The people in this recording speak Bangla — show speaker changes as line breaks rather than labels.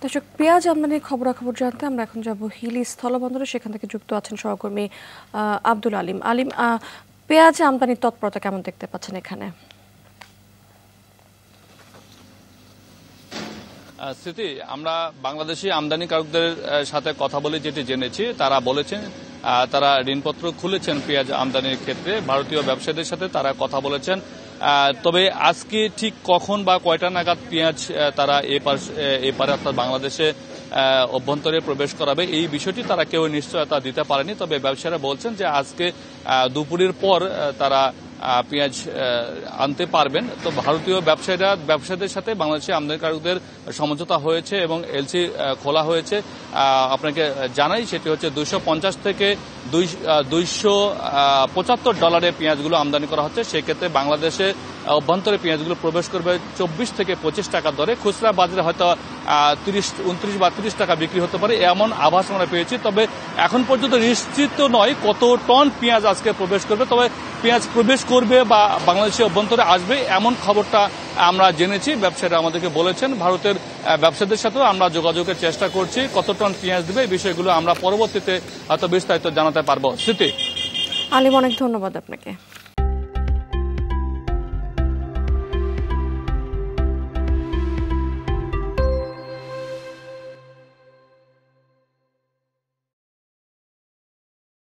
দর্শক, পেঁয়াজ আমদানির খবরাখবর জানতে আমরা এখন যাব হিলি স্থলবন্দরে। সেখান থেকে যুক্ত আছেন সহকর্মী আব্দুল আলিম। পেঁয়াজ আমদানির তৎপরতা কেমন দেখতে পাচ্ছেন এখানে?
স্মৃতি, আমরা বাংলাদেশি আমদানিকারকদের সাথে কথা বলে যেটি জেনেছি, তারা বলেছেন তারা ঋণপত্র খুলেছেন পেঁয়াজ আমদানির ক্ষেত্রে। ভারতীয় ব্যবসায়ীদের সাথে তারা কথা বলেছেন। তবে আজকে ঠিক কখন বা কয়টা নাগাদ পেঁয়াজ তারা এপারে অর্থাৎ বাংলাদেশে অভ্যন্তরে প্রবেশ করাবে এই বিষয়টি তারা কেউ নিশ্চয়তা দিতে পারেনি। তবে ব্যবসায়ীরা বলছেন যে আজকে দুপুরের পর তারা পেঁয়াজ আনতে পারবেন। তো ভারতীয় ব্যবসায়ীদের সাথে বাংলাদেশি আমদানিকারকদের সমঝোতা হয়েছে এবং এলসি খোলা হয়েছে। আপনাকে জানাই, সেটি হচ্ছে 250 থেকে $275 পেঁয়াজগুলো আমদানি করা হচ্ছে। সেক্ষেত্রে বাংলাদেশে অভ্যন্তরে পেঁয়াজগুলো প্রবেশ করবে 24 থেকে 25 টাকা দরে। খুচরা বাজারে হয়তো 29 বা 30 টাকা বিক্রি হতে পারে, এমন আভাস আমরা পেয়েছি। তবে এখন পর্যন্ত নিশ্চিত নয় কত টন পেঁয়াজ আজকে প্রবেশ করবে। তবে পেঁয়াজ প্রবেশ করবে বা বাংলাদেশের অভ্যন্তরে আসবে এমন খবরটা আমরা জেনেছি। ব্যবসায়ীরা আমাদেরকে বলেছেন। ভারতের ব্যবসায়ীদের সাথেও আমরা যোগাযোগের চেষ্টা করছি। কত টন পেঁয়াজ দেবে এই বিষয়গুলো আমরা পরবর্তীতে হয়তো বিস্তারিত জানাতে পারবো। স্মৃতি।
আলিম, অনেক ধন্যবাদ আপনাকে।